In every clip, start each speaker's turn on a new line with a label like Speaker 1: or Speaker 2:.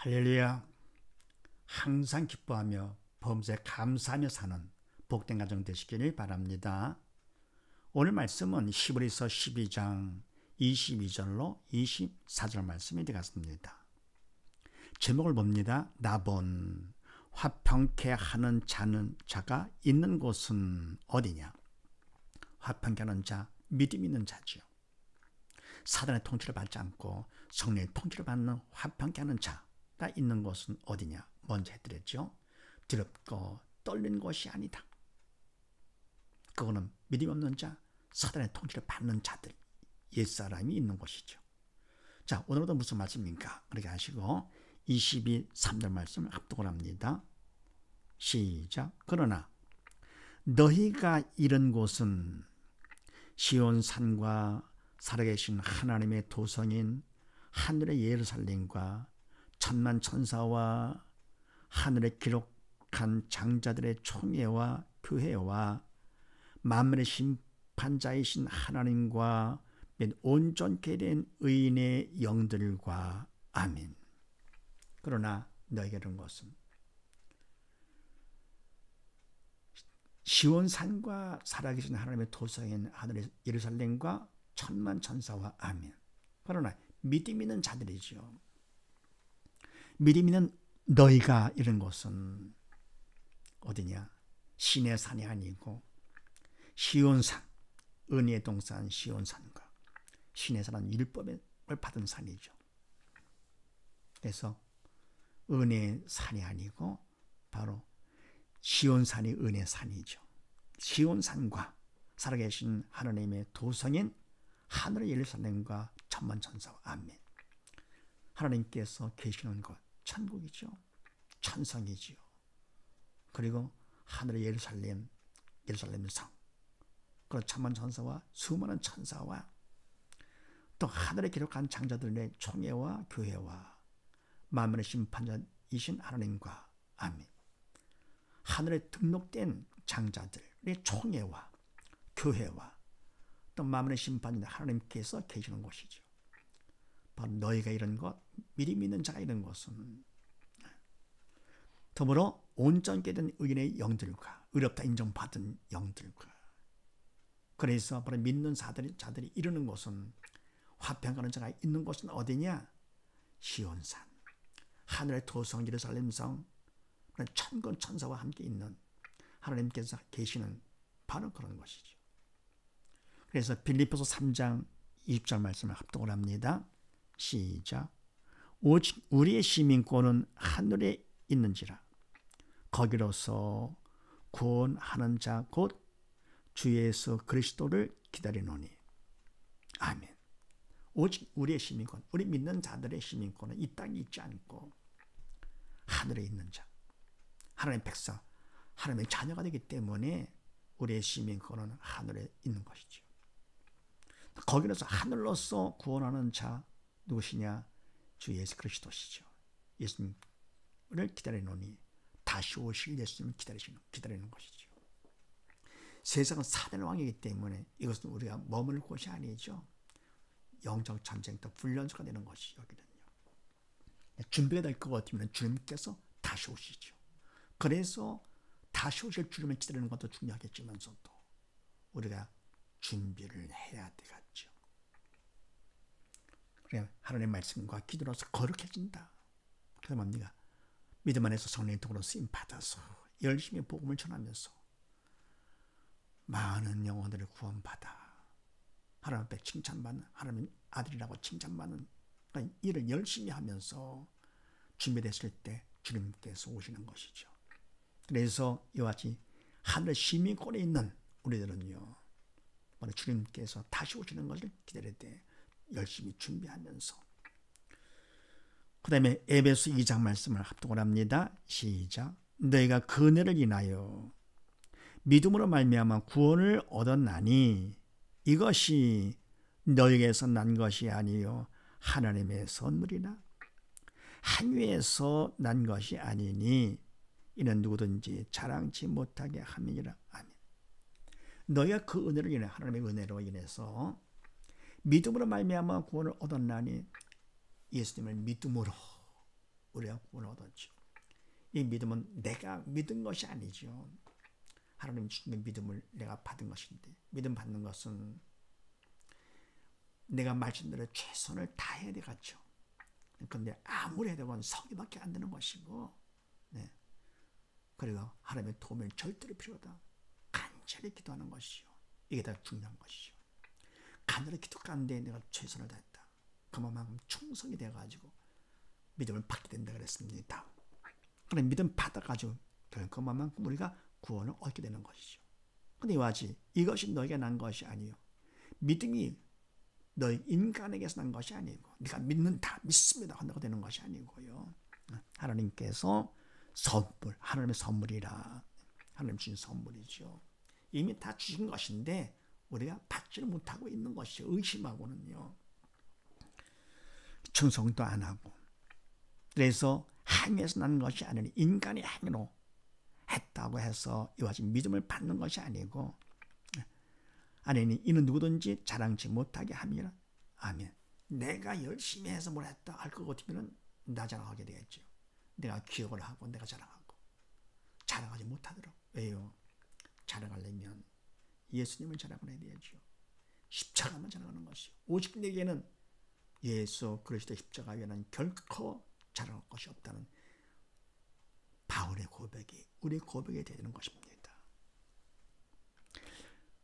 Speaker 1: 할렐루야. 항상 기뻐하며 범사에 감사하며 사는 복된 가정 되시기를 바랍니다. 오늘 말씀은 히브리서 12장 22절로 24절 말씀이 되겠습니다. 제목을 봅니다. 나본 화평케 하는 자가 있는 곳은 어디냐? 화평케 하는 자, 믿음 있는 자지요. 사단의 통치를 받지 않고 성령의 통치를 받는 화평케 하는 자가 있는 곳은 어디냐? 먼저 해드렸죠. 두렵고 떨리는 것이 아니다. 그거는 믿음 없는 자, 사단의 통치를 받는 자들, 옛사람이 있는 곳이죠. 자, 오늘도 무슨 말씀입니까? 그렇게 하시고 23절 말씀을 합독을 합니다. 시작. 그러나 너희가 이른 곳은 시온산과 살아계신 하나님의 도성인 하늘의 예루살렘과 천만 천사와 하늘에 기록한 장자들의 총회와 교회와 만물의 심판자이신 하나님과 및 온전케 된 의인의 영들과 아멘. 그러나 너희가 이런 것은 시온산과 살아계신 하나님의 도성인 하늘의 예루살렘과 천만 천사와 아멘. 그러나 믿음 있는 자들이죠. 믿음 있는 너희가 이런 곳은 어디냐? 신의 산이 아니고 시온산, 은혜의 동산 시온산과 신의 산은 율법을 받은 산이죠. 그래서 은혜의 산이 아니고 바로 시온산이 은혜의 산이죠. 시온산과 살아계신 하나님의 도성인 하늘의 예루살렘과 천만 천사와 아멘. 하나님께서 계시는 곳 천국이죠. 천성이지요. 그리고 하늘의 예루살렘 성, 그리고 천만 천사와 수많은 천사와 또 하늘에 기록한 장자들의 총회와 교회와 만물의 심판자이신 하나님과 아멘. 하늘에 등록된 장자들의 총회와 교회와 또 만물의 심판자 하나님께서 계시는 곳이죠. 바로 너희가 이런 것, 믿음 있는 자가 이런 것은 더불어 온전케 된 의인의 영들과 의롭다 인정받은 영들과 그래서 바로 믿는 자들이 이르는 곳은 화평하는 자가 있는 곳은 어디냐? 시온산, 하늘의 도성 예루살렘성, 천군 천사와 함께 있는 하나님께서 계시는 바로 그런 것이죠. 그래서 빌립보서 3장 20절 말씀을 합독을 합니다. 시작. 오직 우리의 시민권은 하늘에 있는지라 거기로서 구원하는 자 곧 주 예수 그리스도를 기다리노니 아멘. 오직 우리의 시민권, 우리 믿는 자들의 시민권은 이 땅에 있지 않고 하늘에 있는 자, 하나님의 백성, 하나님의 자녀가 되기 때문에 우리의 시민권은 하늘에 있는 것이죠. 거기로서 하늘로서 구원하는 자 누구시냐? 주 예수 그리스도시죠. 예수님을 기다리노니 다시 오실 예수님을 기다리는 것이죠. 세상은 사단의 왕이기 때문에 이것은 우리가 머물 곳이 아니죠. 영적 전쟁터 훈련소가 되는 것이 여기는요. 준비가 될 것 같으면 주님께서 다시 오시죠. 그래서 다시 오실 주님을 기다리는 것도 중요하겠지만서도 우리가 준비를 해야 되겠죠. 그래 하나님의 말씀과 기도로서 거룩해진다. 그래서 뭡니까? 믿음 안에서 성령의 도구로 쓰임 받아서 열심히 복음을 전하면서 많은 영혼들을 구원받아 하나님 앞에 칭찬받는, 하나님 아들이라고 칭찬받는 일을 열심히 하면서 준비됐을 때 주님께서 오시는 것이죠. 그래서 이와 같이 하늘 시민권에 있는 우리들은요, 바로 주님께서 다시 오시는 것을 기다릴 때 열심히 준비하면서 그 다음에 에베소 2장 말씀을 합독을 합니다. 시작. 너희가 그 은혜를 인하여 믿음으로 말미암아 구원을 얻었나니 이것이 너희에게서 난 것이 아니요 하나님의 선물이나 한위에서 난 것이 아니니 이는 누구든지 자랑치 못하게 함이니라. 아멘. 너희가 그 은혜를 인해 하나님의 은혜로 인해서 믿음으로 말미암아 구원을 얻었나니 예수님을 믿음으로 우리가 구원을 얻었죠. 이 믿음은 내가 믿은 것이 아니죠. 하나님 주신 믿음을 내가 받은 것인데, 믿음 받는 것은 내가 말씀대로 최선을 다해야 되겠죠. 그런데 아무리 해도 성의밖에 안 되는 것이고, 네. 그리고 하나님의 도움이 절대로 필요하다. 간절히 기도하는 것이요. 이게 더 중요한 것이죠. 간절히 기도하는데 내가 최선을 다했다. 그만큼 충성이 되어가지고 믿음을 받게 된다 그랬습니다. 그럼 믿음 받아가지고 그만큼 우리가 구원을 얻게 되는 것이죠. 근데 이와지 이것이 너에게 난 것이 아니요. 믿음이 너희 인간에게서 난 것이 아니고 네가 믿는다, 믿습니다 한다고 되는 것이 아니고요. 하나님께서 선물, 하나님의 선물이라. 하나님 주신 선물이죠. 이미 다 주신 것인데 우리가 받지를 못하고 있는 것이죠. 의심하고는요. 충성도 안 하고. 그래서 행위에서 난 것이 아니니 인간의 행위로 했다고 해서 이와 같이 믿음을 받는 것이 아니고, 아니니 이는 누구든지 자랑치 못하게 함이라. 아멘. 내가 열심히 해서 뭘 했다 할 것 같으면 나 자랑하게 되겠죠. 내가 기억을 하고 내가 자랑하고. 자랑하지 못하더라고. 왜요? 자랑하려면 예수님을 자랑해야 되죠. 십자가만 자랑하는 것이요. 오직 내게는 예수 그리스도 십자가 외에는 결코 자랑할 것이 없다는 바울의 고백이 우리의 고백이 되는 것입니다.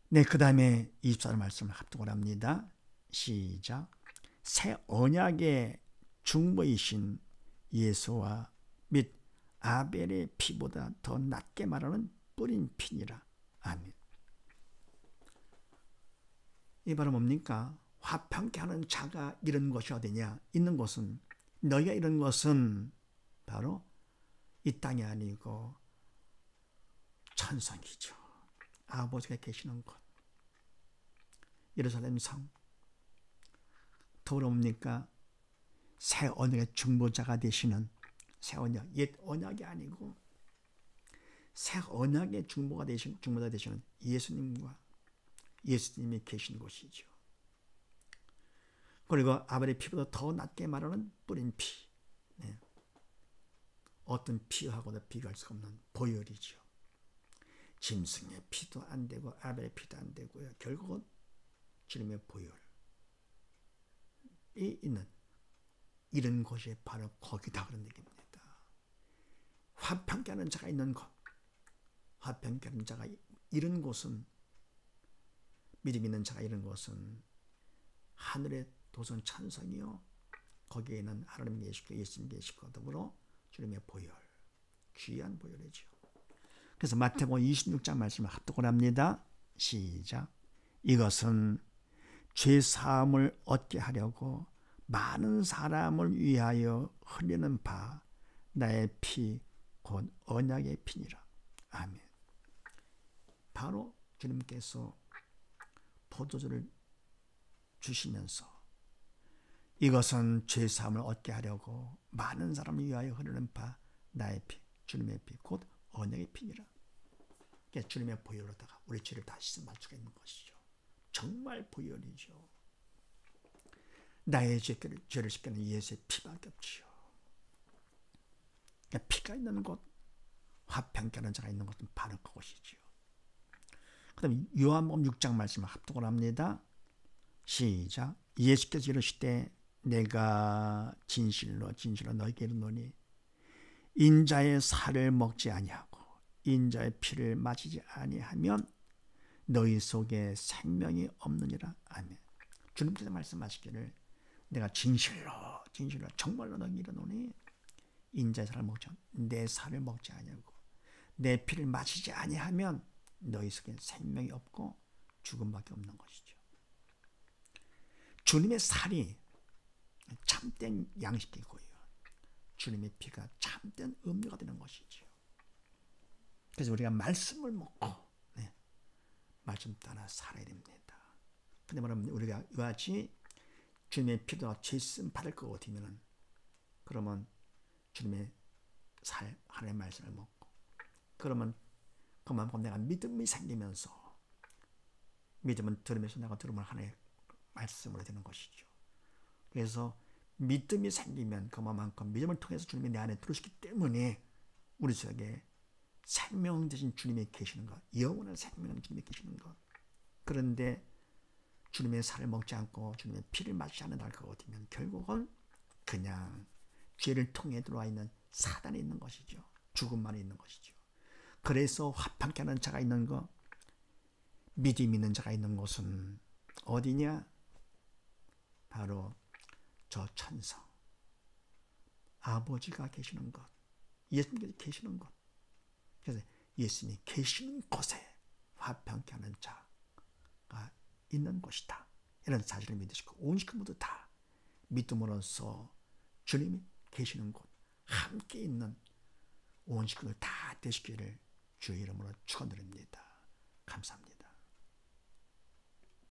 Speaker 1: 네, 그 다음에 24절 말씀을 합독을 합니다. 시작. 새 언약의 중보이신 예수와 및 아벨의 피보다 더 낫게 말하는 뿌린 피니라. 아멘. 이 바로 뭡니까? 화평케 하는 자가 이런 것이 어디냐? 있는 곳은, 너희가 이런 것은 바로 이 땅이 아니고 천상이죠. 아버지가 계시는 곳. 예루살렘 성. 더불어 뭡니까? 새 언약의 중보자가 되시는, 새 언약, 옛 언약이 아니고 새 언약의 중보자 되시는 예수님과 예수님이 계신 곳이죠. 그리고 아벨의 피보다 더 낫게 말하는 뿌린 피. 네. 어떤 피하고도 비교할 수가 없는 보혈이죠. 짐승의 피도 안 되고 아벨의 피도 안 되고요. 결국은 주님의 보혈이 있는 이런 곳이 바로 거기다 그런 얘기입니다. 화평케 하는 자가 있는 곳, 화평케 하는 자가 이런 곳은, 믿음 있는 자가 이런 곳은 하늘의 도선 천성이요. 거기에는 하나님 계시고 예수님 계시고 더불어 주님의 보혈, 귀한 보혈이죠. 그래서 마태복음 26장 말씀을 합독을 합니다. 시작. 이것은 죄 사함을 얻게 하려고 많은 사람을 위하여 흘리는 바 나의 피 곧 언약의 피니라. 아멘. 바로 주님께서 포도주를 주시면서 이것은 죄 사함을 얻게 하려고 많은 사람을 위하여 흐르는 바 나의 피, 주님의 피 곧 언약의 피니라. 그러니까 주님의 보혈로다가 우리 죄를 다 씻음할 수가 있는 것이죠. 정말 보혈이죠. 나의 죄를 씻기는 예수의 피밖에 없지요. 그러니까 피가 있는 곳, 화평케 하는 자가 있는 곳은 바로 그곳이지요. 그 다음에 요한복음 6장 말씀을 합독을 합니다. 시작. 예수께서 이르시되 내가 진실로 진실로 너희에게 이르노니 인자의 살을 먹지 아니하고 인자의 피를 마시지 아니하면 너희 속에 생명이 없느니라. 아멘. 주님께서 말씀하시기를 내가 진실로 진실로 정말로 너희에게 이르노니 인자의 살을 먹지 내 살을 먹지 아니하고 내 피를 마시지 아니하면 너희 속에 생명이 없고 죽음밖에 없는 것이죠. 주님의 살이 참된 양식이고요. 주님의 피가 참된 음료가 되는 것이죠. 그래서 우리가 말씀을 먹고 말씀 따라 살아야 됩니다. 근데 뭐냐면 우리가 이와 같이 주님의 피도 죄씀 받을 것 같으면 그러면 주님의 살, 하나님의 말씀을 먹고 그러면 그만큼 내가 믿음이 생기면서 믿음은 들으면서 내가 들으면 하나님의 말씀으로 되는 것이죠. 그래서 믿음이 생기면 그만큼 믿음을 통해서 주님이 내 안에 들어오시기 때문에 우리 속에 생명 되신 주님이 계시는 것, 영원한 생명은 주님이 계시는 것. 그런데 주님의 살을 먹지 않고 주님의 피를 마시지 않는 날 거거든요. 결국은 그냥 죄를 통해 들어와 있는 사단이 있는 것이죠. 죽음만 있는 것이죠. 그래서 화평케 하는 자가 있는 것, 믿음 있는 자가 있는 곳은 어디냐? 바로 저 천성, 아버지가 계시는 것, 예수님께서 계시는 것. 그래서 예수님이 계시는 곳에 화평케 하는 자가 있는 곳이다. 이런 사실을 믿으시고 온 식구 모두 다 믿음으로써 주님이 계시는 곳, 함께 있는 온 식구들 다 되시기를 주의 이름으로 축원드립니다. 감사합니다.